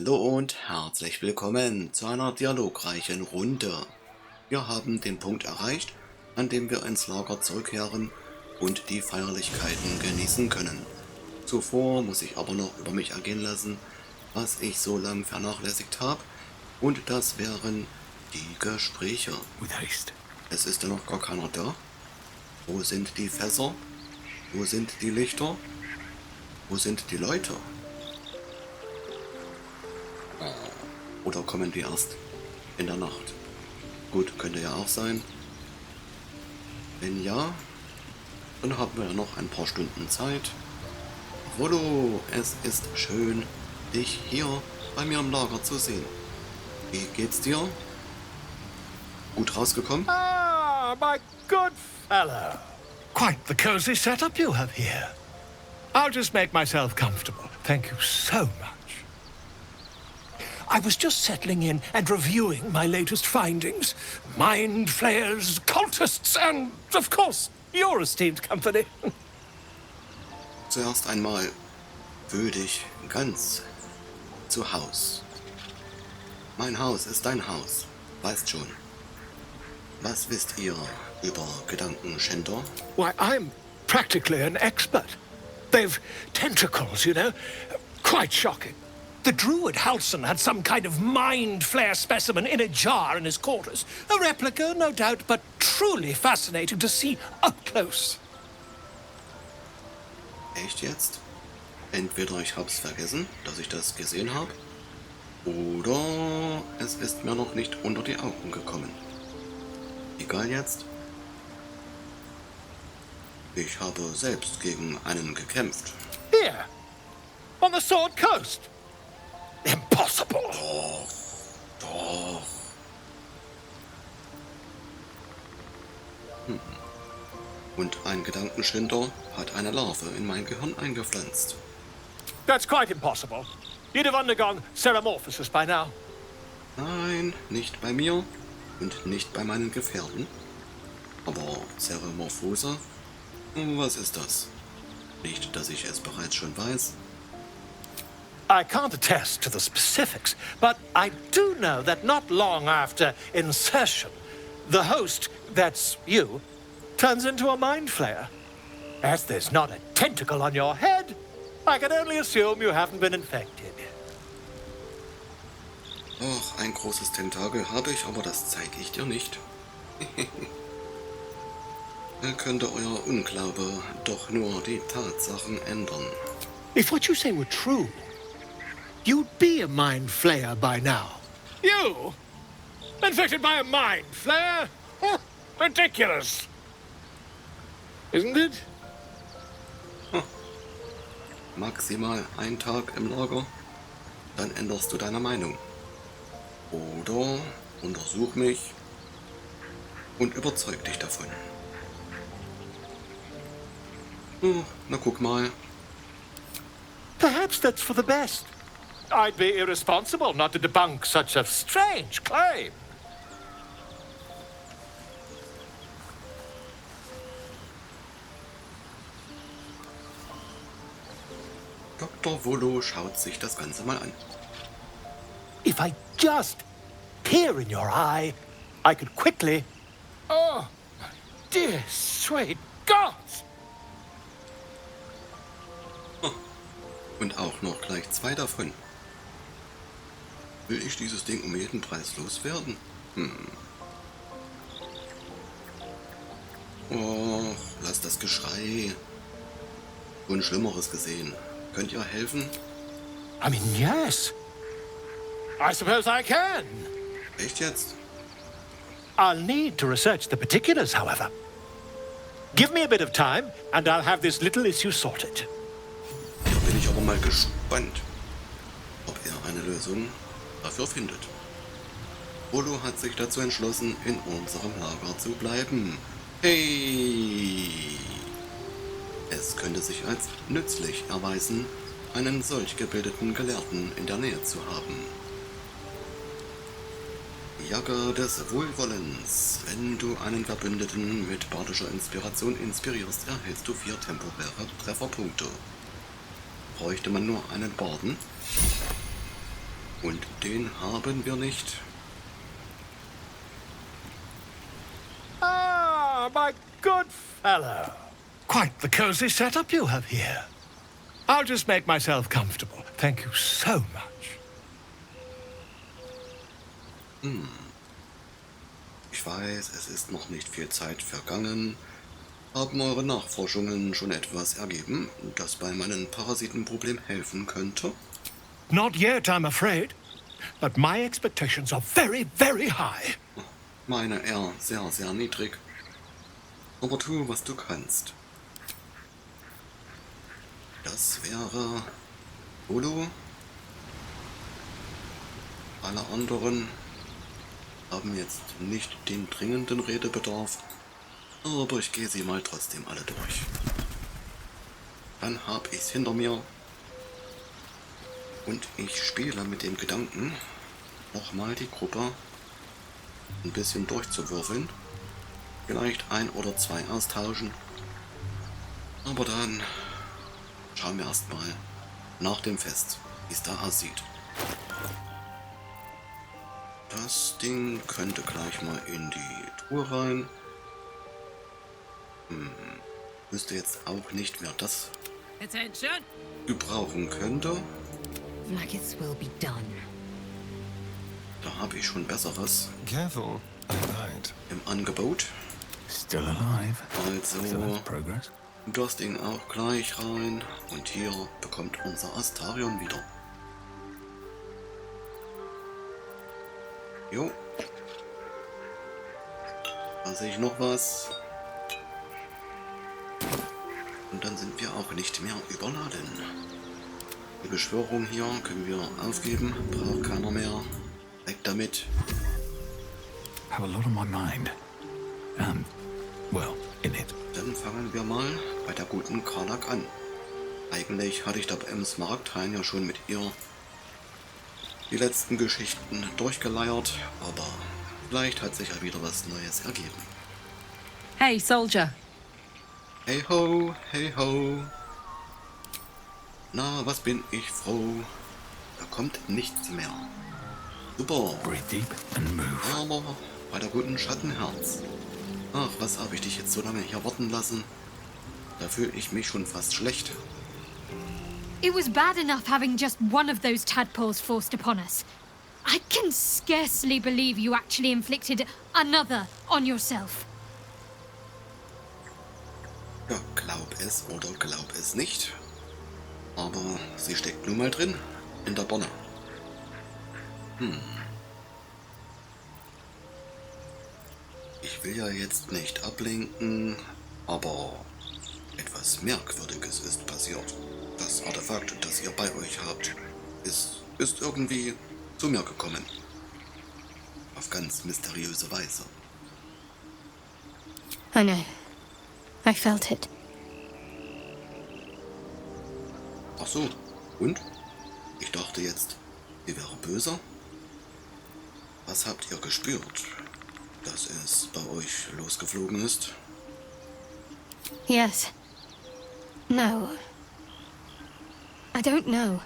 Hallo und herzlich willkommen zu einer dialogreichen Runde. Wir haben den Punkt erreicht, an dem wir ins Lager zurückkehren und die Feierlichkeiten genießen können. Zuvor muss ich aber noch über mich ergehen lassen, was ich so lang vernachlässigt habe, und das wären die Gespräche. Es ist ja noch gar keiner da. Wo sind die Fässer? Wo sind die Lichter? Wo sind die Leute? Oder kommen die erst in der Nacht? Gut, könnte ja auch sein. Wenn ja, dann haben wir ja noch ein paar Stunden Zeit. Rollo, es ist schön, dich hier bei mir im Lager zu sehen. Wie geht's dir? Gut rausgekommen? Ah, my good fellow. Quite the cozy setup you have here. I'll just make myself comfortable. Thank you so much. I was just settling in and reviewing my latest findings. Mind flayers, cultists, and, of course, your esteemed company. Zuerst einmal fühl dich ganz zu Haus. Mein Haus ist dein Haus, weißt schon. Was wisst ihr über Gedankenschinder? Why, I'm practically an expert. They've tentacles, you know. Quite shocking. The druid Halson had some kind of mind flare specimen in a jar in his quarters. A replica, no doubt, but truly fascinating to see up close. Echt jetzt? Entweder ich hab's vergessen, dass ich das gesehen habe, oder es ist mir noch nicht unter die Augen gekommen. Egal jetzt. Ich habe selbst gegen einen gekämpft. Here, on the Sword Coast. Impossible. Doch. Und ein Gedankenschinder hat eine Larve in mein Gehirn eingepflanzt. That's quite impossible. You'd have undergone ceremorphosis by now. Nein, nicht bei mir und nicht bei meinen Gefährten. Aber Ceremorphose? Was ist das? Nicht, dass ich es bereits schon weiß. I can't attest to the specifics, but I do know that not long after insertion, the host, that's you, turns into a mind flayer. As there's not a tentacle on your head, I can only assume you haven't been infected. Ach, ein großes Tentakel habe ich, aber das zeige ich dir nicht. Könnte euer Unglaube doch nur die Tatsachen ändern. If what you say were true, you'd be a mind flayer by now. You? Infected by a mind flayer? Ridiculous. Isn't it? Maximal ein Tag im Lager, dann änderst du deine Meinung. Oder untersuch mich und überzeug dich davon. Na guck mal. Perhaps that's for the best. I'd be irresponsible not to debunk such a strange claim. Dr. Volo schaut sich das Ganze mal an. If I just peer in your eye, I could quickly... Oh, dear sweet God! Und auch noch gleich 2 davon. Will ich dieses Ding um jeden Preis loswerden? Och, lass das Geschrei. Schon Schlimmeres gesehen. Könnt ihr helfen? I mean, yes. I suppose I can. Echt jetzt? I'll need to research the particulars, however. Give me a bit of time, and I'll have this little issue sorted. Da bin ich aber mal gespannt, ob er eine Lösung dafür findet. Volo hat sich dazu entschlossen, in unserem Lager zu bleiben. Hey! Es könnte sich als nützlich erweisen, einen solch gebildeten Gelehrten in der Nähe zu haben. Jagger des Wohlwollens. Wenn du einen Verbündeten mit bardischer Inspiration inspirierst, erhältst du 4 temporäre Trefferpunkte. Bräuchte man nur einen Barden? Und den haben wir nicht. Ah, my good fellow. Quite the cozy setup you have here. I'll just make myself comfortable. Thank you so much. Ich weiß, es ist noch nicht viel Zeit vergangen. Haben eure Nachforschungen schon etwas ergeben, das bei meinem Parasitenproblem helfen könnte? Not yet, I'm afraid. But my expectations are very, very high. Meine eher sehr, sehr niedrig. Aber tu, was du kannst. Das wäre Ulu. Alle anderen haben jetzt nicht den dringenden Redebedarf, aber ich gehe sie mal trotzdem alle durch. Dann habe ich es hinter mir und ich spiele mit dem Gedanken, nochmal die Gruppe ein bisschen durchzuwürfeln. Vielleicht 1 oder 2 austauschen. Aber dann schauen wir erstmal nach dem Fest, wie es da aussieht. Das Ding könnte gleich mal in die Truhe rein. Wüsste jetzt auch nicht, wer das gebrauchen könnte. Nuggets will be done. Da habe ich schon Besseres Careful. Right. im Angebot. Still alive. Also That's progress. das Ding auch gleich rein. Und hier bekommt unser Astarion wieder. Jo. Da sehe ich noch was. Und dann sind wir auch nicht mehr überladen. Die Beschwörung hier können wir aufgeben. Braucht keiner mehr. Weg damit. Have a lot on my mind. Well, in it. Dann fangen wir mal bei der guten Karnak an. Eigentlich hatte ich da im Smaragdhain ja schon mit ihr die letzten Geschichten durchgeleiert, aber vielleicht hat sich ja wieder was Neues ergeben. Hey, soldier. Hey ho, hey ho. Na, was bin ich froh. Da kommt nichts mehr. Super. Breathe deep and move. Aber bei der guten Schattenherz. Ach, was habe ich dich jetzt so lange hier warten lassen? Da fühle ich mich schon fast schlecht. It was bad enough having just one of those tadpoles forced upon us. I can scarcely believe you actually inflicted another on yourself. Ja, glaub es oder glaub es nicht. Aber sie steckt nun mal drin, in der Bonne. Ich will ja jetzt nicht ablenken, aber etwas Merkwürdiges ist passiert. Das Artefakt, das ihr bei euch habt, ist irgendwie zu mir gekommen. Auf ganz mysteriöse Weise. I know. I felt it. Ach so, und? Ich dachte jetzt, sie wäre böse. Was habt ihr gespürt, dass es bei euch losgeflogen ist? Yes. No. I don't know.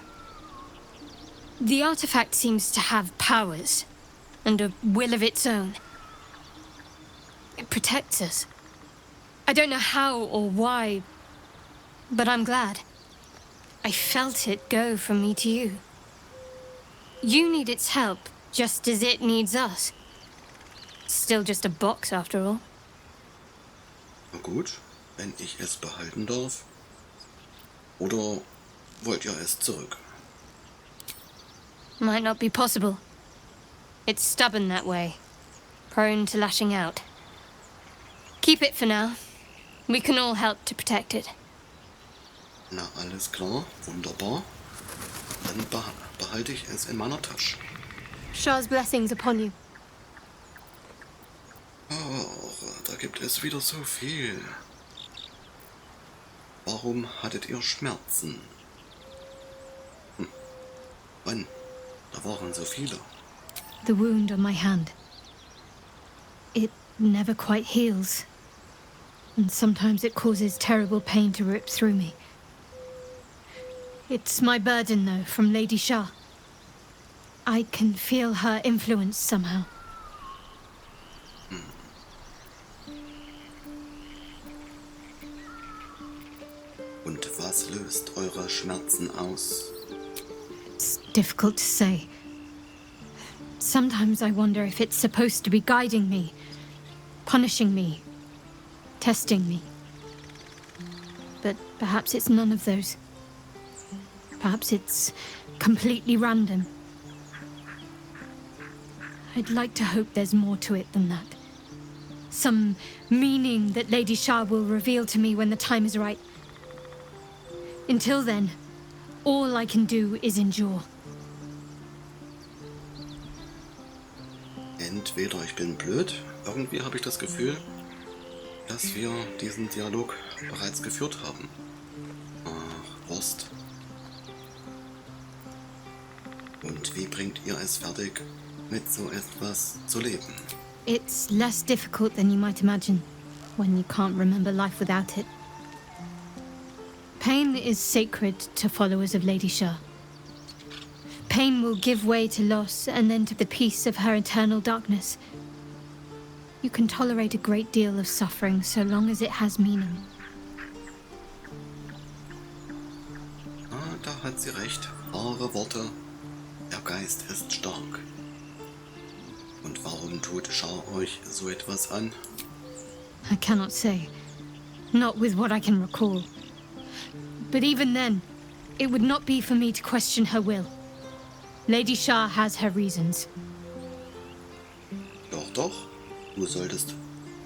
The artifact seems to have powers and a will of its own. It protects us. I don't know how or why, but I'm glad. I felt it go from me to you. You need its help just as it needs us. It's still just a box after all. Na gut, wenn ich es behalten darf. Oder wollt ihr es zurück? Might not be possible. It's stubborn that way. Prone to lashing out. Keep it for now. We can all help to protect it. Na, alles klar, wunderbar. Dann behalte ich es in meiner Tasche. Shah's blessings upon you. Oh, da gibt es wieder so viel. Warum hattet ihr Schmerzen? Wann? Da waren so viele. The wound on my hand. It never quite heals. And sometimes it causes terrible pain to rip through me. It's my burden, though, from Lady Shah. I can feel her influence somehow. Und was löst eure Schmerzen aus? It's difficult to say. Sometimes I wonder if it's supposed to be guiding me, punishing me, testing me. But perhaps it's none of those. Perhaps it's completely random. I'd like to hope there's more to it than that. Some meaning that Lady Shah will reveal to me when the time is right. Until then, all I can do is endure. Entweder ich bin blöd, irgendwie habe ich das Gefühl, dass wir diesen Dialog bereits geführt haben. Ach, Wurst. Und wie bringt ihr es fertig, mit so etwas zu leben? It's less difficult than you might imagine, when you can't remember life without it. Pain is sacred to followers of Lady Shah. Pain will give way to loss and then to the peace of her eternal darkness. You can tolerate a great deal of suffering so long as it has meaning. Ah, da hat sie recht. Wahre Worte. Der Geist ist stark. Und warum tut Shah euch so etwas an? I cannot say. Not with what I can recall. But even then, it would not be for me to question her will. Lady Shah has her reasons. Doch, doch. Du solltest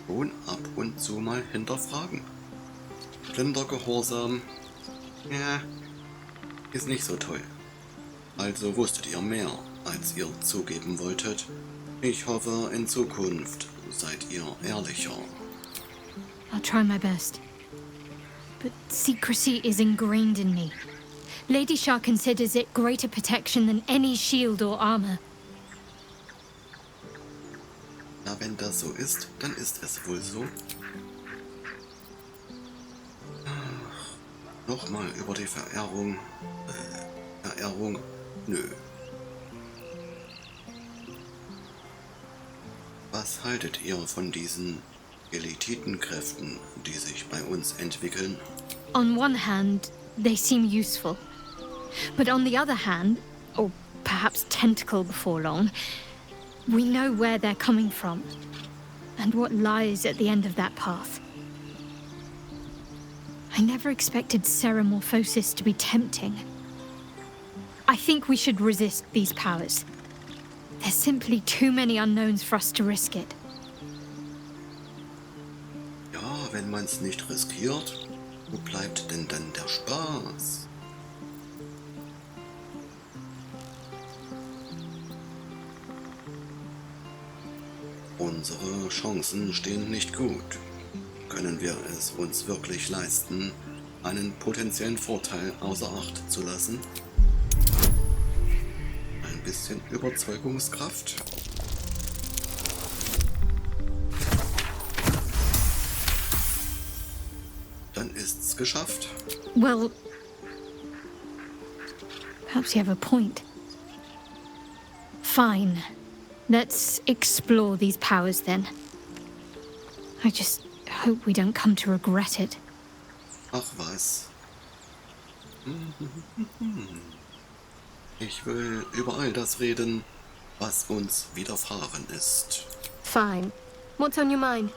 schon ab und zu mal hinterfragen. Blinder Gehorsam, ja, ist nicht so toll. Also wusstet ihr mehr, als ihr zugeben wolltet. Ich hoffe, in Zukunft seid ihr ehrlicher. I'll try my best. But secrecy is ingrained in me. Lady Shah considers it greater protection than any shield or armor. Na, wenn das so ist, dann ist es wohl so. Nochmal über die Verehrung. Verehrung? Nö. Was haltet ihr von diesen Elititenkräften, die sich bei uns entwickeln? On one hand, they seem useful. But on the other hand, or perhaps tentacle before long, we know where they're coming from and what lies at the end of that path. I never expected Ceramorphosis to be tempting. I think we should resist these powers. There's simply too many unknowns for us to risk it. Ja, wenn man's nicht riskiert, wo bleibt denn dann der Spaß? Unsere Chancen stehen nicht gut. Können wir es uns wirklich leisten, einen potenziellen Vorteil außer Acht zu lassen? Ein bisschen Überzeugungskraft? Dann ist's geschafft. Well, perhaps you have a point. Fine. Let's explore these powers then. I just hope we don't come to regret it. Ach was. Ich will über all das reden, was uns widerfahren ist. Fine. What's on your mind?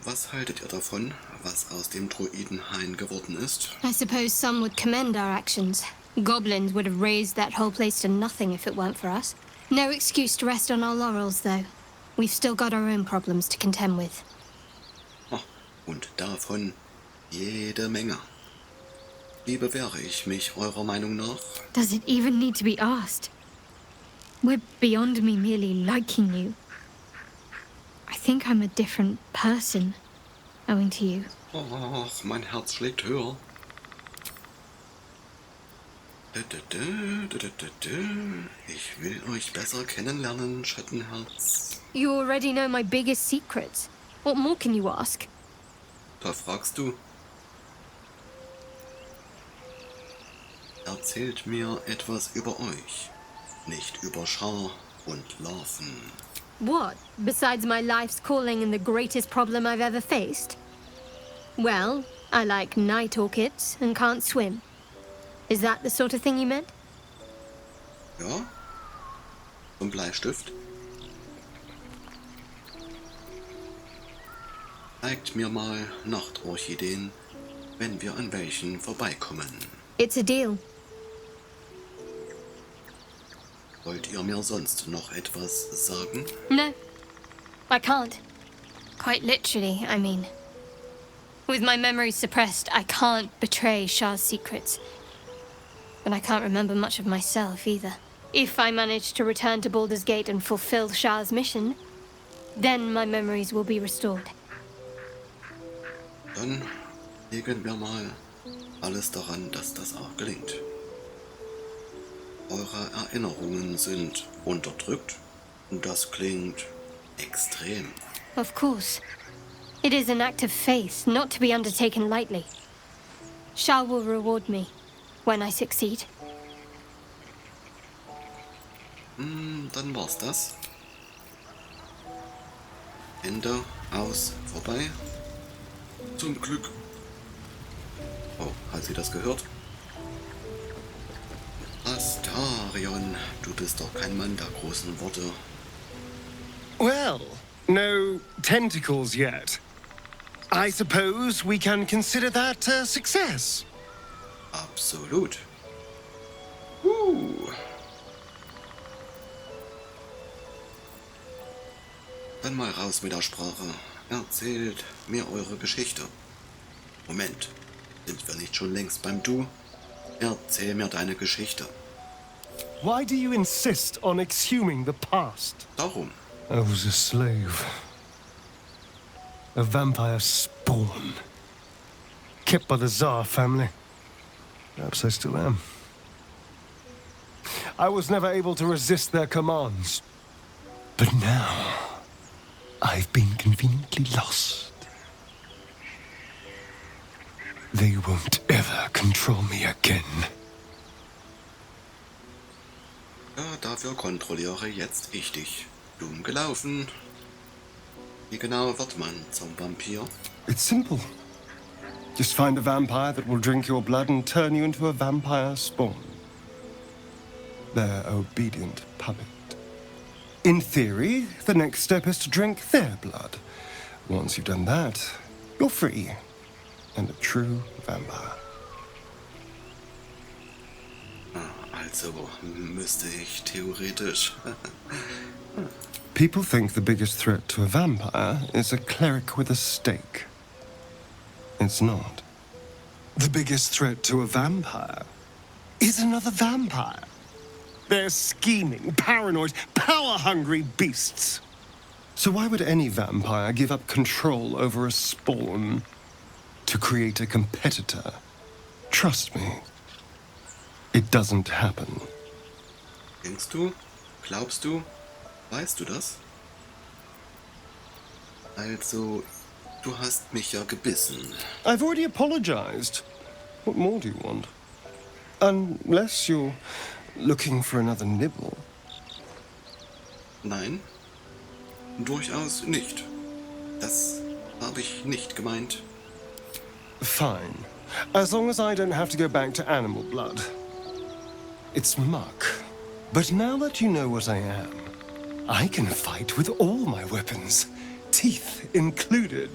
Was haltet ihr davon, was aus dem Druidenhain geworden ist? I suppose some would commend our actions. Goblins would have raised that whole place to nothing if it weren't for us. No excuse to rest on our laurels, though. We've still got our own problems to contend with. Oh, und davon jede Menge. Wie bewähre ich mich eurer Meinung nach? Does it even need to be asked? We're beyond me merely liking you. I think I'm a different person, owing to you. Och, mein Herz schlägt höher. Ich will euch besser kennenlernen, Schattenherz. You already know my biggest secrets. What more can you ask? Da fragst du. Erzählt mir etwas über euch, nicht über Schar und Larven. What? Besides my life's calling and the greatest problem I've ever faced? Well, I like night orchids and can't swim. Is that the sort of thing you meant? Ja? Zum Bleistift? Zeigt mir mal Nachtorchideen, wenn wir an welchen vorbeikommen. It's a deal. Wollt ihr mir sonst noch etwas sagen? No, I can't. Quite literally, I mean. With my memory suppressed, I can't betray Shah's secrets. But I can't remember much of myself either. If I manage to return to Baldurs Gate and fulfill Shah's mission, then my memories will be restored. Dann legen wir mal alles daran, dass das auch gelingt. Eure Erinnerungen sind unterdrückt und das klingt extrem. Of course. It is an act of faith, not to be undertaken lightly. Shah will reward me when I succeed. Dann war's das. Ende, aus, vorbei. Zum Glück. Oh, hat sie das gehört? Astarion, du bist doch kein Mann der großen Worte. Well, no tentacles yet. I suppose we can consider that a success. Absolut. Dann mal raus mit der Sprache. Erzählt mir eure Geschichte. Moment, sind wir nicht schon längst beim Du? Erzähl mir deine Geschichte. Why do you insist on exhuming the past? Darum. I was a slave. A vampire spawn. Kept by the Tsar family. Perhaps I still am. I was never able to resist their commands. But now, I've been conveniently lost. They won't ever control me again. Ja, dafür kontrolliere jetzt ich dich. Dumm gelaufen. Wie genau wird man zum Vampir? It's simple. Just find a vampire that will drink your blood and turn you into a vampire spawn. Their obedient puppet. In theory, the next step is to drink their blood. Once you've done that, you're free. And a true vampire. Also müsste ich theoretisch... People think the biggest threat to a vampire is a cleric with a stake. It's not. The biggest threat to a vampire is another vampire. They're scheming, paranoid, power-hungry beasts. So why would any vampire give up control over a spawn to create a competitor? Trust me, it doesn't happen. Denkst du? Glaubst du? Weißt du das? Also, du hast mich ja gebissen. I've already apologized. What more do you want? Unless you're looking for another nibble. Nein, durchaus nicht. Das habe ich nicht gemeint. Fine. As long as I don't have to go back to animal blood. It's muck. But now that you know what I am, I can fight with all my weapons, teeth included.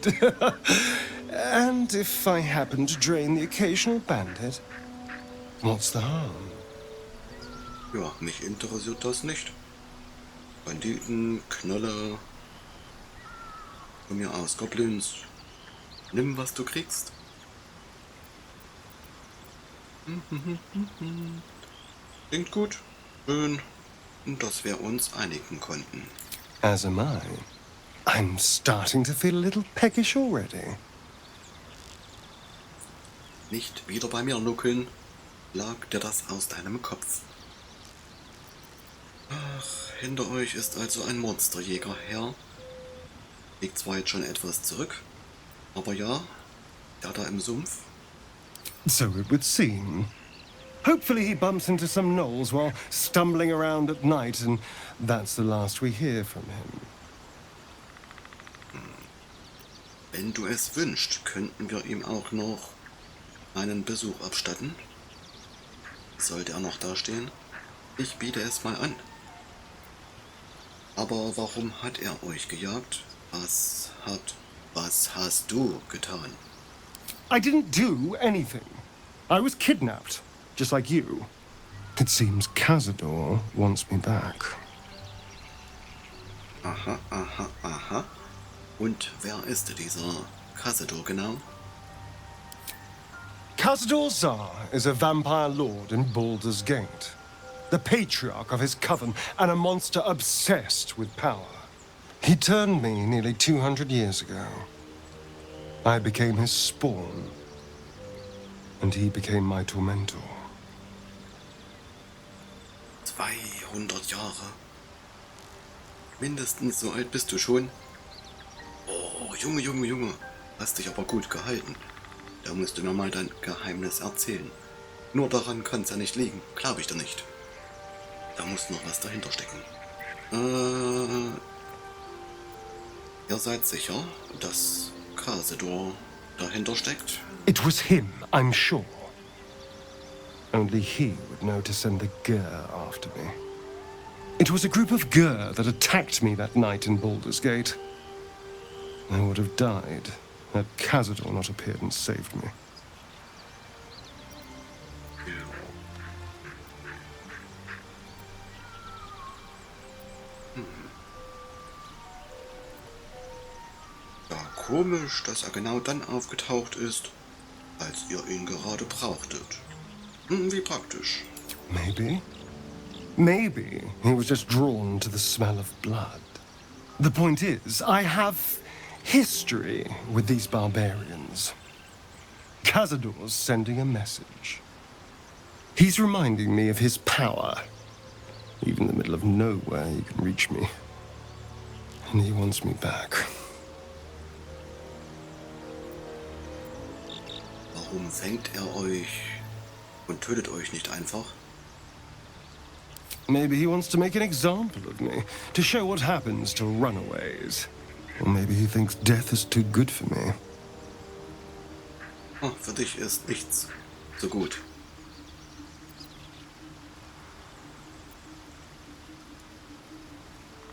And if I happen to drain the occasional bandit, what's the harm? Ja, mich interessiert das nicht. Banditen, Knolle, von mir aus Goblins. Nimm, was du kriegst. Klingt gut, schön, dass wir uns einigen konnten. As am I. I'm starting to feel a little peckish already. Nicht wieder bei mir nuckeln. Lag dir das aus deinem Kopf. Ach, hinter euch ist also ein Monsterjäger her. Liegt zwar jetzt schon etwas zurück, aber ja, der da im Sumpf. So it would seem. Hopefully he bumps into some gnolls while stumbling around at night, and that's the last we hear from him. Wenn du es wünschst, könnten wir ihm auch noch einen Besuch abstatten. Sollte er noch dastehen? Ich biete es mal an. Aber warum hat er euch gejagt? Was hast du getan? I didn't do anything. I was kidnapped, just like you. It seems Cazador wants me back. Aha, aha, aha. Und wer ist dieser Cazador genau? Cazador Zar is a vampire lord in Baldurs Gate. The patriarch of his coven and a monster obsessed with power. He turned me nearly 200 years ago. I became his spawn, and he became my tormentor. 200 Jahre. Mindestens so alt bist du schon. Oh, Junge. Hast dich aber gut gehalten. Da musst du mir mal dein Geheimnis erzählen. Nur daran kann's ja nicht liegen. Glaub ich dir nicht. Da muss noch was dahinter stecken. Ihr seid sicher, dass Cazador dahinter steckt? It was him, I'm sure. Only he would know to send the kehre after me. It was a group of kehre that attacked me that night in Baldurs Gate. I would have died had Cazador not appeared and saved me. Ja, komisch, dass er genau dann aufgetaucht ist, als ihr ihn gerade brauchtet. Wie praktisch. Maybe he was just drawn to the smell of blood. The point is, I have history with these barbarians. Cazador's sending a message. He's reminding me of his power. Even in the middle of nowhere, he can reach me. And he wants me back. Warum fängt er euch und tötet euch nicht einfach? Maybe he wants to make an example of me, to show what happens to runaways. Or maybe he thinks death is too good for me. Oh, für dich ist nichts so gut.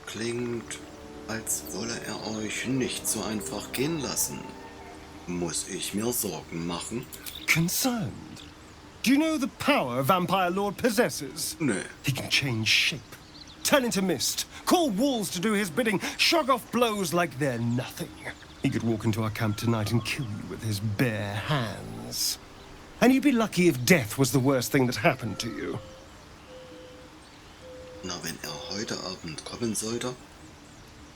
Klingt, als wolle er euch nicht so einfach gehen lassen. Muss ich mir Sorgen machen? Concerned? Do you know the power a vampire lord possesses? Nö. He can change shape, turn into mist, call walls to do his bidding, shrug off blows like they're nothing. He could walk into our camp tonight and kill you with his bare hands. And you'd be lucky if death was the worst thing that happened to you. Na, wenn er heute Abend kommen sollte,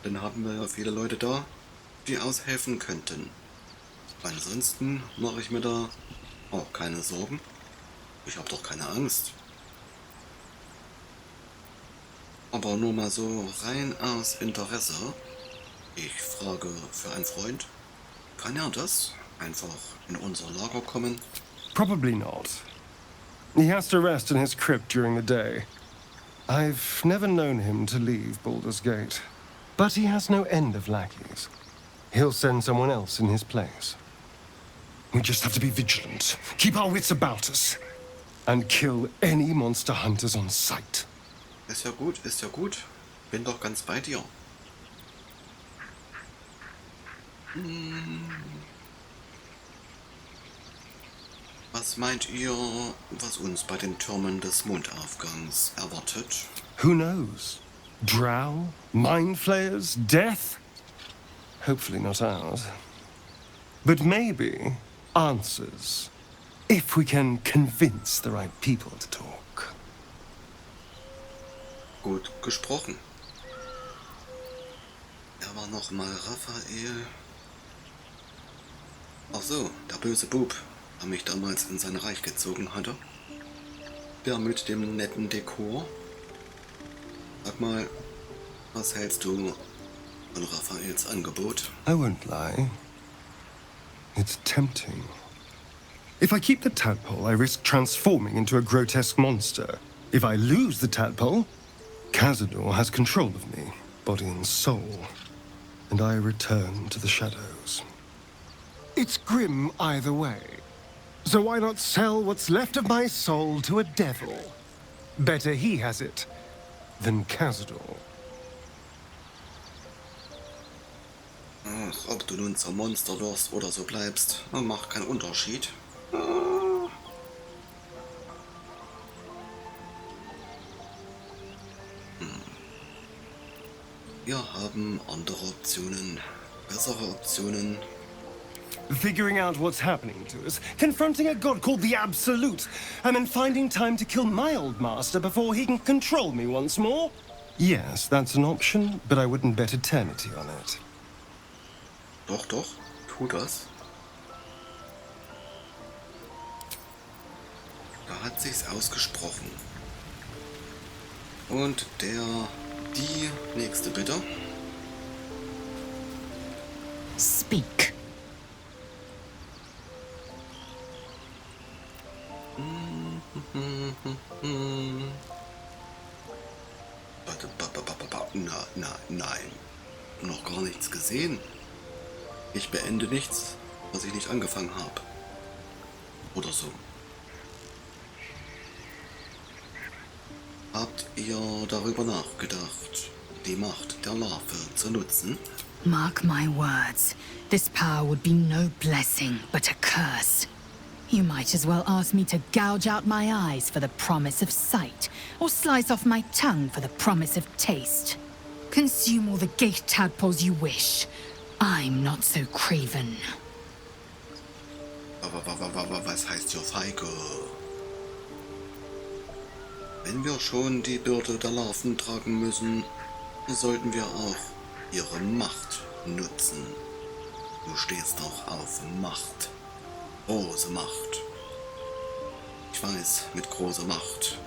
dann haben wir ja viele Leute da, die aushelfen könnten. Ansonsten mache ich mir da auch keine Sorgen. Ich habe doch keine Angst. Aber nur mal so rein aus Interesse. Ich frage für einen Freund. Kann er das? Einfach in unser Lager kommen? Probably not. He has to rest in his crypt during the day. I've never known him to leave Baldurs Gate. But he has no end of lackeys. He'll send someone else in his place. We just have to be vigilant, keep our wits about us, and kill any monster hunters on sight. Ist ja gut, ist ja gut. Bin doch ganz bei dir. Was meint ihr, was uns bei den Türmen des Mondaufgangs erwartet? Who knows? Drow? Mind flayers? Death? Hopefully not ours. But maybe answers, if we can convince the right people to talk. Gut gesprochen. Er war noch mal Raphael. Ach so, der böse Bub, der mich damals in sein Reich gezogen hatte. Der mit dem netten Dekor. Sag mal, was hältst du von Raphaels Angebot? I won't lie. It's tempting. If I keep the tadpole, I risk transforming into a grotesque monster. If I lose the tadpole, Cazador has control of me, body and soul, and I return to the shadows. It's grim either way. So why not sell what's left of my soul to a devil? Better he has it than Cazador. Ach, ob du nun zum Monster wirst oder so bleibst, macht keinen Unterschied. Wir haben andere Optionen, bessere Optionen. Figuring out what's happening to us, confronting a god called the Absolute, and then finding time to kill my old master before he can control me once more? Yes, that's an option, but I wouldn't bet eternity on it. Doch, doch, tu das. Da hat sich's ausgesprochen. Und die nächste bitte. Speak. Nein. Noch gar nichts gesehen. Ich beende nichts, was ich nicht angefangen habe. Oder so. Habt ihr darüber nachgedacht, die Macht der Larve zu nutzen? Mark my words. This power would be no blessing, but a curse. You might as well ask me to gouge out my eyes for the promise of sight, or slice off my tongue for the promise of taste. Consume all the gate tadpoles you wish. I'm not so craven. Was heißt hier feige? Wenn wir schon die Bürde der Larven tragen müssen, sollten wir auch ihre Macht nutzen. Du stehst doch auf Macht. Große Macht. Ich weiß, mit großer Macht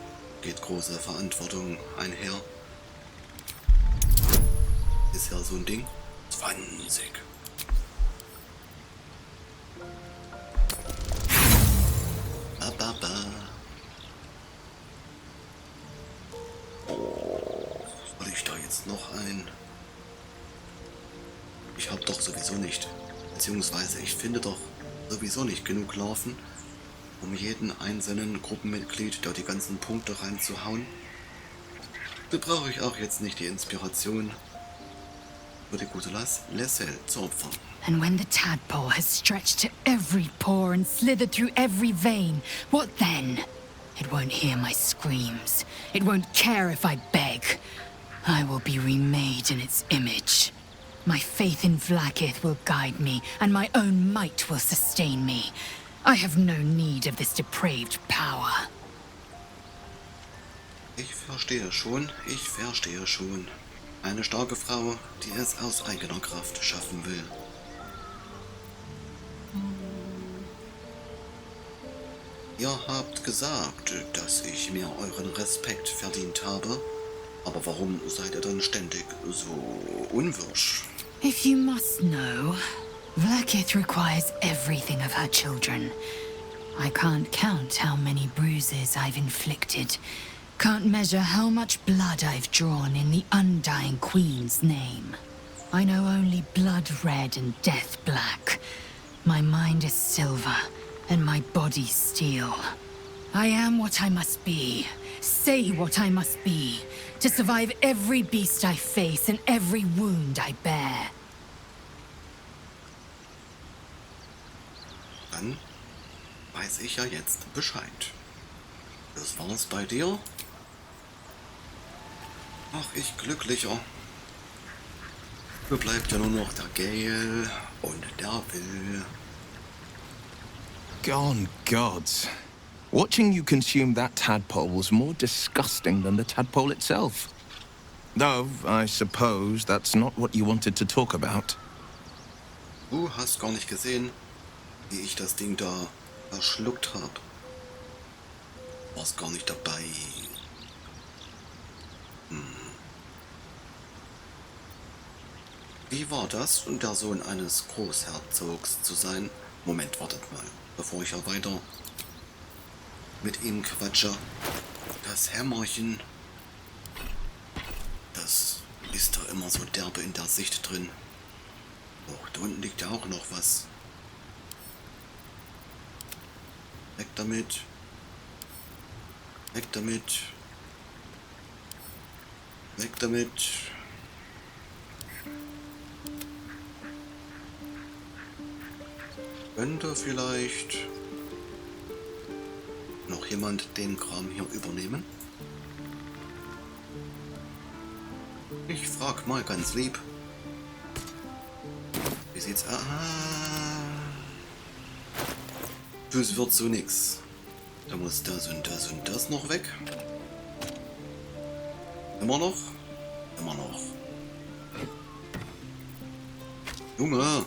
geht große Verantwortung einher. Ist ja so ein Ding. 20. Soll ich da jetzt noch ein? Ich hab doch sowieso nicht. Beziehungsweise ich finde doch sowieso nicht genug Larven, um jeden einzelnen Gruppenmitglied da die ganzen Punkte reinzuhauen. So brauche ich auch jetzt nicht die Inspiration für die gute Lessel zu opfern. And when the tadpole has stretched to every pore and slithered through every vein, what then? It won't hear my screams. It won't care if I beg. I will be remade in its image. My faith in Vlaakith will guide me, and my own might will sustain me. I have no need of this depraved power. Ich verstehe schon. Eine starke Frau, die es aus eigener Kraft schaffen will. Ihr habt gesagt, dass ich mir euren Respekt verdient habe. Aber warum seid ihr dann ständig so unwirsch? If you must know, Vlaakith requires everything of her children. I can't count how many bruises I've inflicted. Can't measure how much blood I've drawn in the undying Queen's name. I know only blood red and death black. My mind is silver, and my body steel. I am what I must be, say what I must be, to survive every beast I face and every wound I bear. Dann weiß ich ja jetzt Bescheid. Das war's bei dir? Ach, ich glücklicher. Mir bleibt ja nur noch der Gale und der Will. Gone gods. Watching you consume that tadpole was more disgusting than the tadpole itself. Though, I suppose that's not what you wanted to talk about. Du hast gar nicht gesehen, wie ich das Ding da verschluckt habe. Warst gar nicht dabei. Wie war das, der Sohn eines Großherzogs zu sein? Moment, wartet mal. bevor ich ja weiter mit ihm quatsche. Das Hämmerchen, das ist da immer so derbe in der Sicht drin. Oh, da unten liegt ja auch noch was. Weg damit. Weg damit. Weg damit. Könnte vielleicht noch jemand den Kram hier übernehmen? Ich frag mal ganz lieb. Wie sieht's aus? Das wird so nix. Da muss das und das und das noch weg. Immer noch? Immer noch. Junge!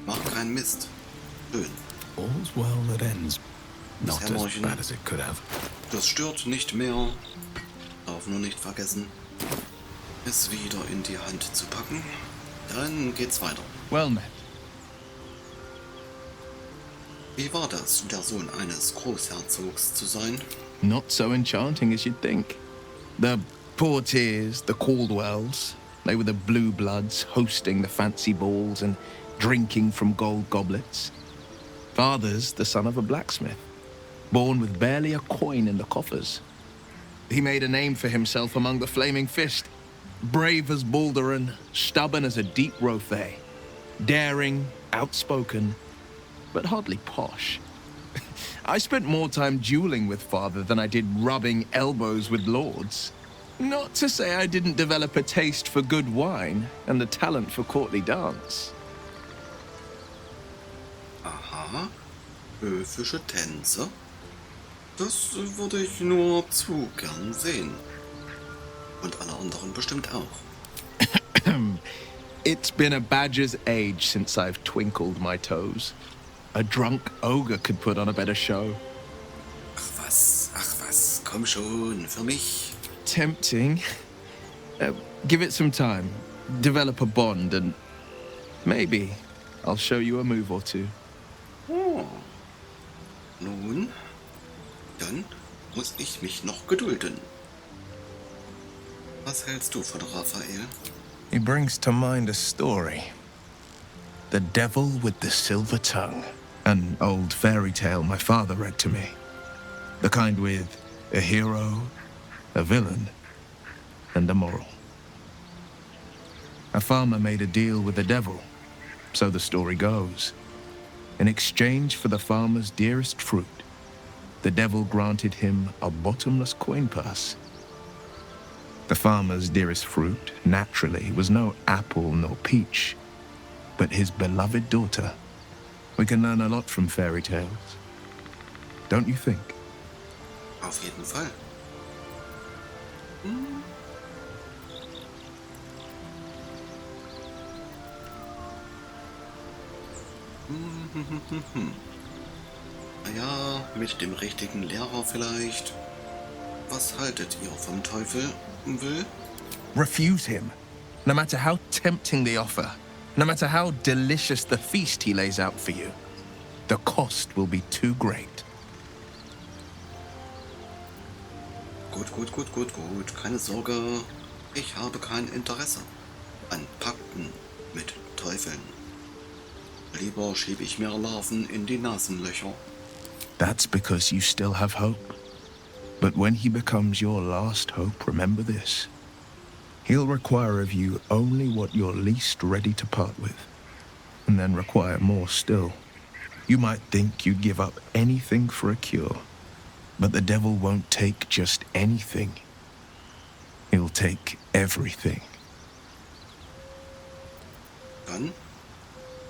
Mach keinen Mist. Schön. All's well that ends. Das Not as Hämmerchen, bad as it could have. das stört nicht mehr. Darf nur nicht vergessen, es wieder in die Hand zu packen. Dann geht's weiter. Well met. Wie war das, der Sohn eines Großherzogs zu sein? Not so enchanting as you'd think. The Portiers, the Caldwells, they were the blue bloods hosting the fancy balls and drinking from gold goblets. Father's the son of a blacksmith, born with barely a coin in the coffers. He made a name for himself among the Flaming Fist. Brave as Balduran, stubborn as a deep Rothay, daring, outspoken, but hardly posh. I spent more time dueling with Father than I did rubbing elbows with lords. Not to say I didn't develop a taste for good wine and the talent for courtly dance. Aha, höfische Tänze. Das würde ich nur zu gern sehen. Und alle anderen bestimmt auch. It's been a badger's age since I've twinkled my toes. A drunk ogre could put on a better show. Ach was, komm schon, für mich. Tempting. Give it some time. Develop a bond and maybe I'll show you a move or two. Oh. Nun, dann muss ich mich noch gedulden. Was hältst du von Raphael? He brings to mind a story. The Devil with the Silver Tongue. An old fairy tale my father read to me. The kind with a hero, a villain, and a moral. A farmer made a deal with the devil, so the story goes. In exchange for the farmer's dearest fruit, the devil granted him a bottomless coin purse. The farmer's dearest fruit, naturally, was no apple nor peach, but his beloved daughter. We can learn a lot from fairy tales. Don't you think? Auf jeden Fall. Naja, mit dem richtigen Lehrer vielleicht. Was haltet ihr vom Teufel, Will? Refuse him, no matter how tempting the offer, no matter how delicious the feast he lays out for you. The cost will be too great. Gut. Keine Sorge. Ich habe kein Interesse an Pakten mit Teufeln. Lieber schiebe ich mehr Larven in die Nasenlöcher. That's because you still have hope. But when he becomes your last hope, remember this. He'll require of you only what you're least ready to part with, and then require more still. You might think you'd give up anything for a cure, but the devil won't take just anything. He'll take everything. Dann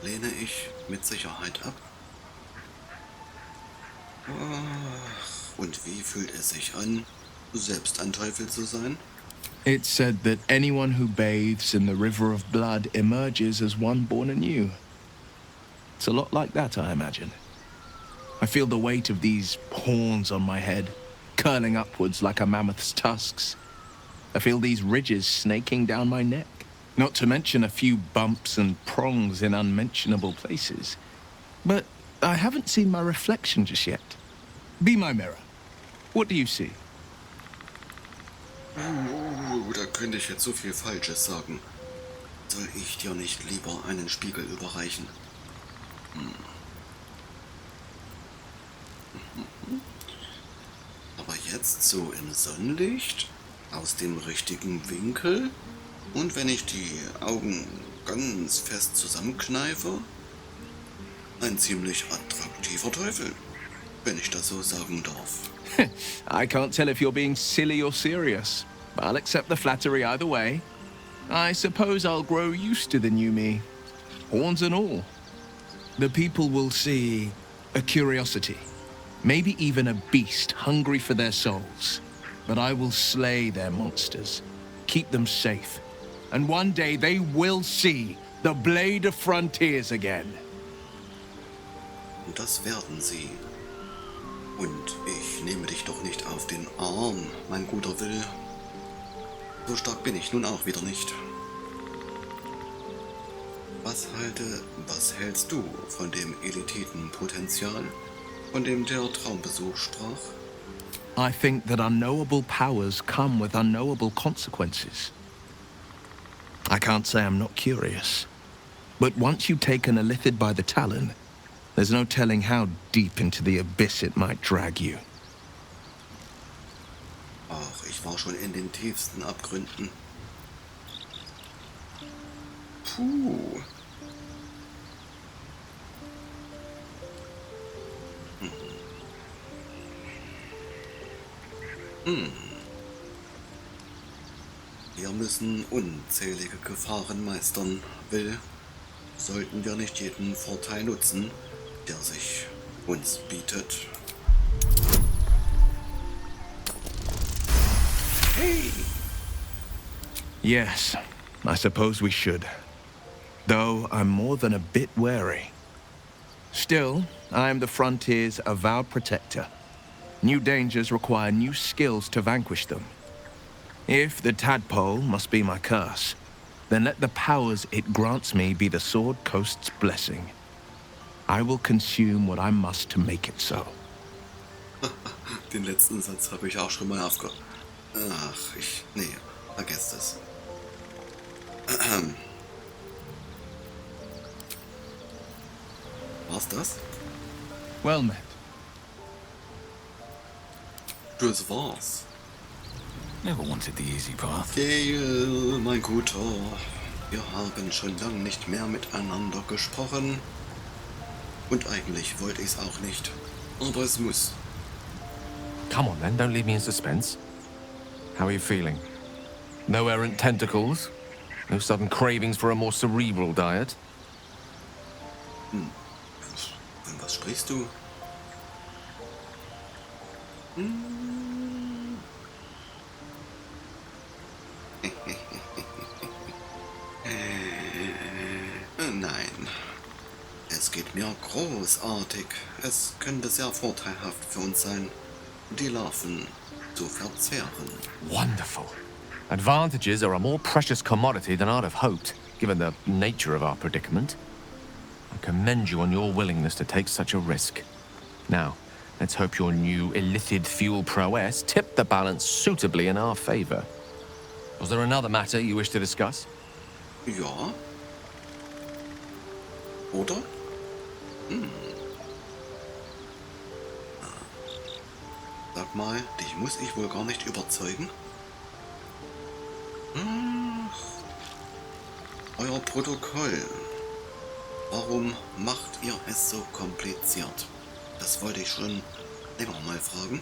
lehne ich mit Sicherheit ab. Und wie fühlt es sich an, selbst ein Teufel zu sein? It's said that anyone who bathes in the river of blood emerges as one born anew. It's a lot like that, I imagine. I feel the weight of these horns on my head, curling upwards like a mammoth's tusks. I feel these ridges snaking down my neck. Not to mention a few bumps and prongs in unmentionable places. But I haven't seen my reflection just yet. Be my mirror. What do you see? Da könnte ich jetzt so viel Falsches sagen. Soll ich dir nicht lieber einen Spiegel überreichen? Aber jetzt so im Sonnenlicht, aus dem richtigen Winkel und wenn ich die Augen ganz fest zusammenkneife, ein ziemlich attraktiver Teufel, wenn ich das so sagen darf. I can't tell if you're being silly or serious. I'll accept the flattery either way. I suppose I'll grow used to the new me. Horns and all. The people will see a curiosity. Maybe even a beast hungry for their souls. But I will slay their monsters. Keep them safe. And one day they will see the Blade of Frontiers again. Und das werden sie. Und ich nehme dich doch nicht auf den Arm, mein guter Will. So stark bin ich nun auch wieder nicht. Was hältst du von dem Elititenpotenzial, von dem der Traumbesuch sprach? I think that unknowable powers come with unknowable consequences. I can't say I'm not curious. But once you've taken a Illithid by the talon, there's no telling how deep into the abyss it might drag you. Ach, ich war schon in den tiefsten Abgründen. Puh. Wir müssen unzählige Gefahren meistern, Will. Sollten wir nicht jeden Vorteil nutzen, der sich uns bietet. Hey! Yes, I suppose we should. Though I'm more than a bit wary. Still, I am the Frontier's avowed protector. New dangers require new skills to vanquish them. If the tadpole must be my curse, then let the powers it grants me be the Sword Coast's blessing. I will consume what I must to make it so. Den letzten Satz habe ich auch schon mal nee, vergesst es. War's das? Well met. Das war's. Never wanted the easy path. Gale, mein Guter, wir haben schon lange nicht mehr miteinander gesprochen. Und eigentlich wollte ich's auch nicht. Aber es muss. Come on then, don't leave me in suspense. How are you feeling? No errant tentacles? No sudden cravings for a more cerebral diet? Von was sprichst du? Nein. Es geht mir großartig. Es könnte sehr vorteilhaft für uns sein, die Larven zu verzehren. Wonderful. Advantages are a more precious commodity than I'd have hoped, given the nature of our predicament. I commend you on your willingness to take such a risk. Now, let's hope your new Illithid fuel prowess tipped the balance suitably in our favor. Was there another matter you wish to discuss? Ja. Oder? Sag mal, dich muss ich wohl gar nicht überzeugen? Euer Protokoll. Warum macht ihr es so kompliziert? Das wollte ich schon länger mal fragen.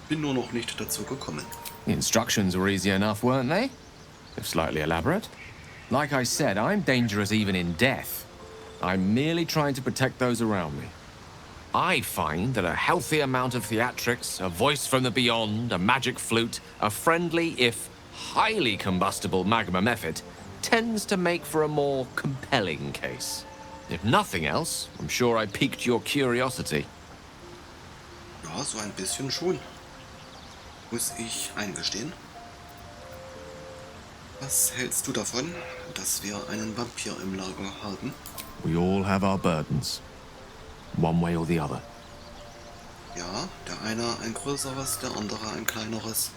Bin nur noch nicht dazu gekommen. The instructions were easy enough, weren't they? If slightly elaborate. Like I said, I'm dangerous even in death. I'm merely trying to protect those around me. I find that a healthy amount of theatrics, a voice from the beyond, a magic flute, a friendly, if highly combustible magma method, tends to make for a more compelling case. If nothing else, I'm sure I piqued your curiosity. Ja, so ein bisschen schon. Muss ich eingestehen. Was hältst du davon, dass wir einen Vampir im Lager haben? We all have our burdens. One way or the other. Ja, der eine ein größeres, der andere ein kleineres.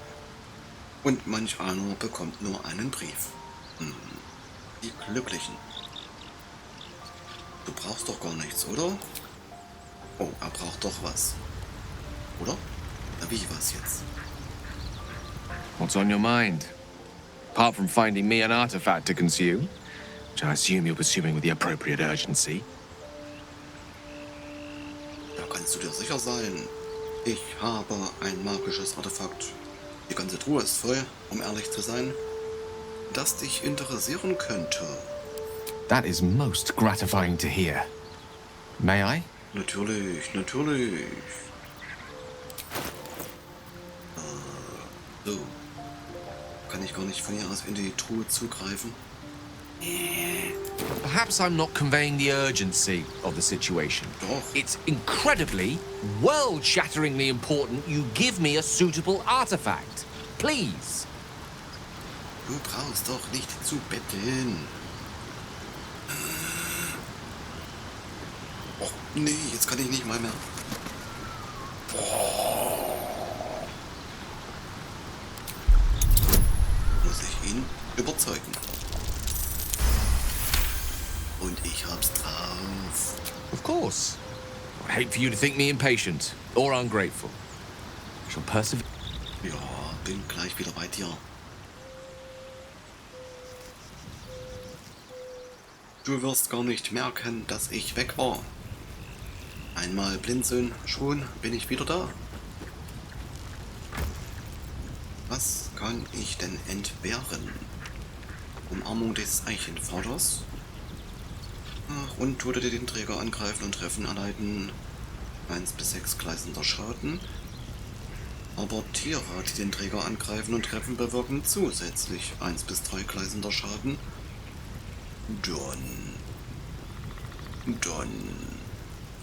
Und manch einer bekommt nur einen Brief. Die Glücklichen. Du brauchst doch gar nichts, oder? Oh, er braucht doch was. Oder? Na, wie was jetzt? What's on your mind? Apart from finding me an artifact to consume, which I assume you're pursuing with the appropriate urgency. Da kannst du dir sicher sein. Ich habe ein magisches Artefakt. Die ganze Truhe ist voll, um ehrlich zu sein, das dich interessieren könnte. That is most gratifying to hear. May I? Natürlich, natürlich. So. Kann ich gar nicht von hier aus in die Truhe zugreifen? Perhaps I'm not conveying the urgency of the situation. Doch. It's incredibly, world-shatteringly important you give me a suitable artifact. Please. Du brauchst doch nicht zu betteln. Oh, nee, jetzt kann ich nicht mal mehr. Muss ich ihn überzeugen. Und ich hab's drauf. Of course. I'd hate for you to think me impatient or ungrateful. I shall persevere. Ja, bin gleich wieder bei dir. Du wirst gar nicht merken, dass ich weg war. Einmal blinzeln, schon bin ich wieder da. Was kann ich denn entbehren? Umarmung des Eichenvaters. Und Tote, die den Träger angreifen und treffen, erleiden 1 bis 6 gleißender Schaden. Aber Tiere, die den Träger angreifen und treffen, bewirken zusätzlich 1 bis 3 gleißender Schaden.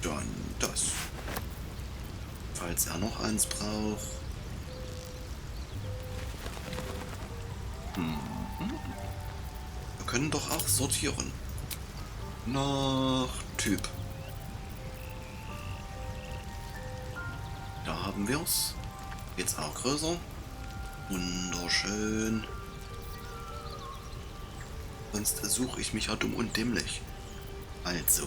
Dann das. Falls er noch eins braucht. Wir können doch auch sortieren. Nach Typ. Da haben wir's. Jetzt auch größer. Wunderschön. Sonst suche ich mich ja dumm und dämlich. Also.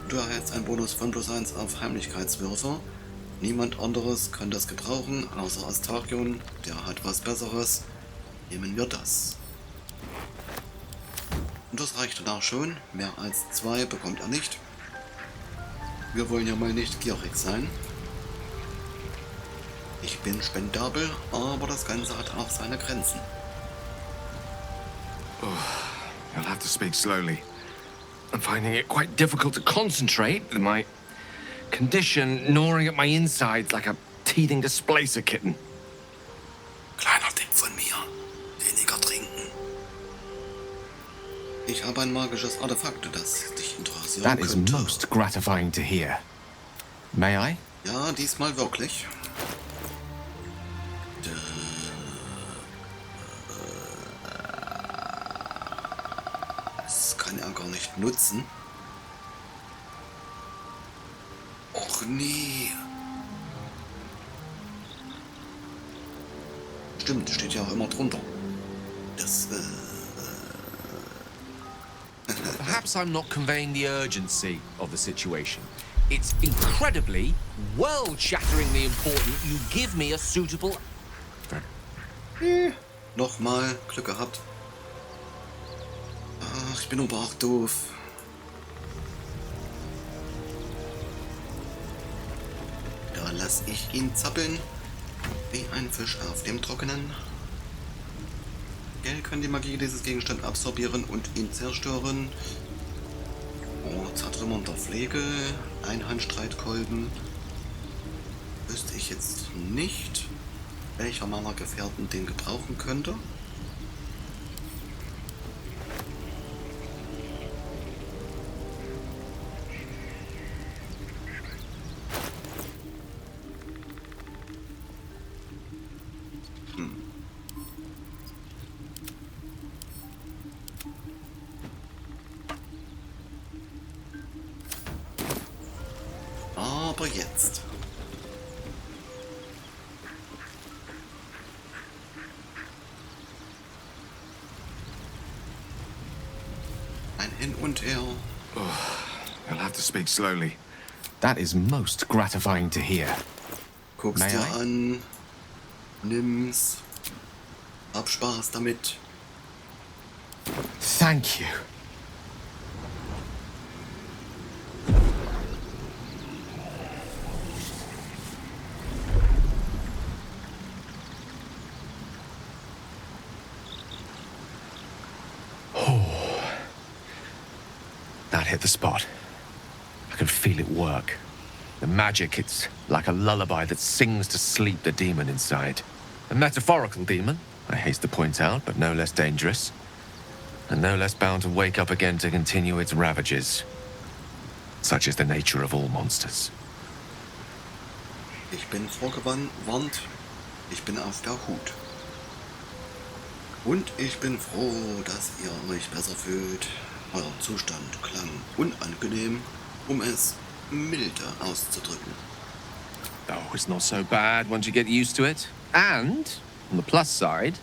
Du erhältst einen Bonus von +1 auf Heimlichkeitswürfe. Niemand anderes kann das gebrauchen, außer Astarion. Der hat was Besseres. Nehmen wir das. Und das reicht danach schon. Mehr als 2 bekommt er nicht. Wir wollen ja mal nicht gierig sein. Ich bin spendabel, aber das Ganze hat auch seine Grenzen. You'll have to speak slowly. I'm finding it quite difficult to concentrate with my condition gnawing at my insides like a teething displacer kitten. Kleiner Tipp von mir. Weniger trinken. Ich habe ein magisches Artefakt, das dich interessieren That is könnte. most gratifying to hear. May I? Ja, diesmal wirklich. Das kann er gar nicht nutzen. Och nee. Stimmt, steht ja auch immer drunter. Das, Perhaps I'm not conveying the urgency of the situation. It's incredibly, world-shatteringly important you give me a suitable... Nochmal Glück gehabt. Ach, ich bin aber auch doof. Da lass ich ihn zappeln. Wie ein Fisch auf dem Trockenen. Gell kann die Magie dieses Gegenstand absorbieren und ihn zerstören. Oh, zertrümmernder Pflege. Einhandstreitkolben. Wüsste ich jetzt nicht, welcher meiner Gefährten den gebrauchen könnte. jetzt. Ein Hin und Her. You'll have to speak slowly. That is most gratifying to hear. Guck's May dir I? an. Nimm's. Hab Spaß damit. Thank you. That hit the spot. I can feel it work. The magic, it's like a lullaby that sings to sleep the demon inside. A metaphorical demon, I haste to point out, but no less dangerous. And no less bound to wake up again to continue its ravages. Such is the nature of all monsters. Ich bin vorgewarnt. Ich bin auf der Hut. Und ich bin froh, dass ihr euch besser fühlt. Euer Zustand klang unangenehm, es milde auszudrücken. Oh, it's not so bad once you get used to it. And, on the plus side,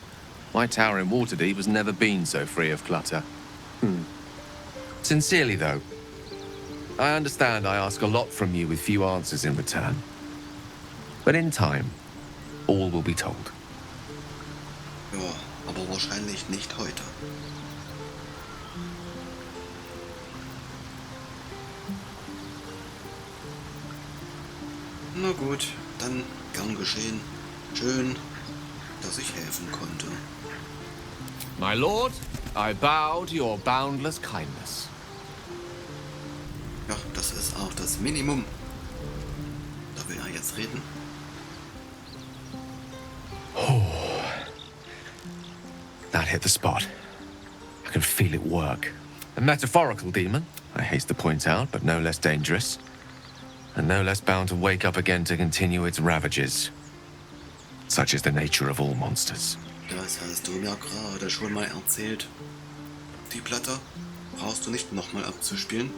my tower in Waterdeep has never been so free of clutter. Sincerely, though, I understand I ask a lot from you with few answers in return. But in time, all will be told. Ja, aber wahrscheinlich nicht heute. Na gut, dann gern geschehen. Schön, dass ich helfen konnte. My lord, I bow to your boundless kindness. Ja, das ist auch das Minimum. Da will er jetzt reden. That hit the spot. I can feel it work. A metaphorical demon, I haste to point out, but no less dangerous. And no less bound to wake up again to continue its ravages. Such is the nature of all monsters. Das hast du mir gerade schon mal erzählt. Die Platte brauchst du nicht nochmal abzuspielen.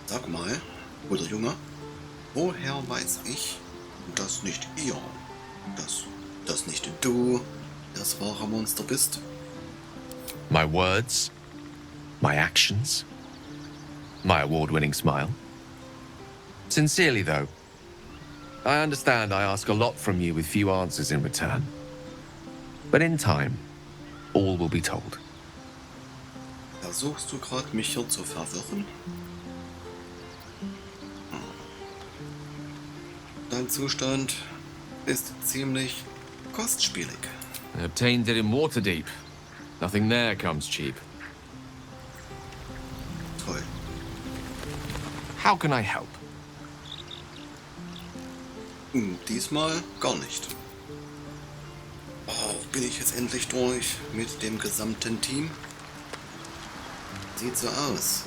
Sag mal, oder Junge, woher weiß ich, dass nicht ihr, dass nicht du das wahre Monster bist? My words, my actions, my award-winning smile. Sincerely, though, I understand I ask a lot from you with few answers in return. But in time, all will be told. Versuchst du gerade mich hier zu verwirren? Dein Zustand ist ziemlich kostspielig. I obtained it in Waterdeep. Nothing there comes cheap. Toll. How can I help? Diesmal gar nicht. Oh, bin ich jetzt endlich durch mit dem gesamten Team? Sieht so aus.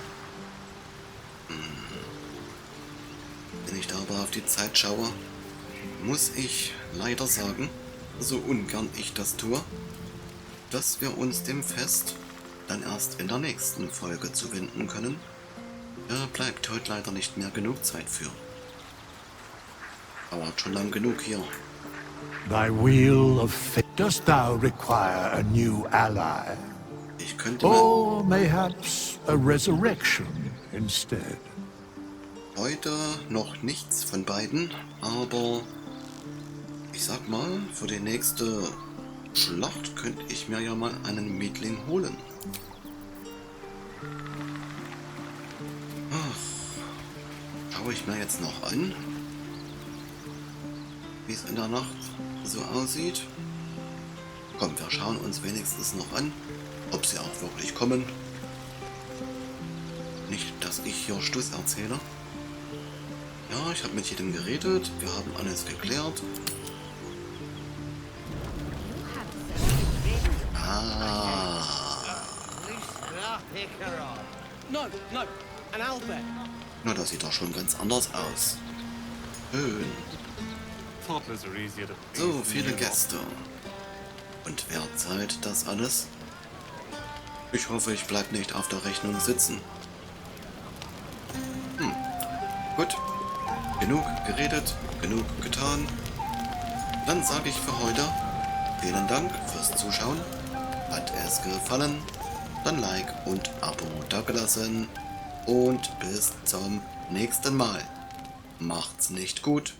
Wenn ich da aber auf die Zeit schaue, muss ich leider sagen, so ungern ich das tue, dass wir uns dem Fest dann erst in der nächsten Folge zuwenden können. Da bleibt heute leider nicht mehr genug Zeit für. Dauert schon lang genug hier. Thy wheel of fate. Dost thou require a new ally? Ich könnte mal Or mayhaps a resurrection instead? heute noch nichts von beiden, aber ich sag mal, für die nächste Schlacht könnte ich mir ja mal einen Mietling holen. Ach, schaue ich mir jetzt noch an, wie es in der Nacht so aussieht. Komm, wir schauen uns wenigstens noch an, ob sie auch wirklich kommen. Nicht, dass ich hier Stuss erzähle. Ja, ich habe mit jedem geredet, wir haben alles geklärt. Na, das sieht doch schon ganz anders aus. Schön. So viele Gäste. Und wer zahlt das alles? Ich hoffe, ich bleib nicht auf der Rechnung sitzen. Gut. Genug geredet, genug getan. Dann sage ich für heute vielen Dank fürs Zuschauen. Hat es gefallen? Dann Like und Abo dagelassen. Und bis zum nächsten Mal. Macht's nicht gut,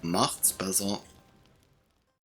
macht's besser.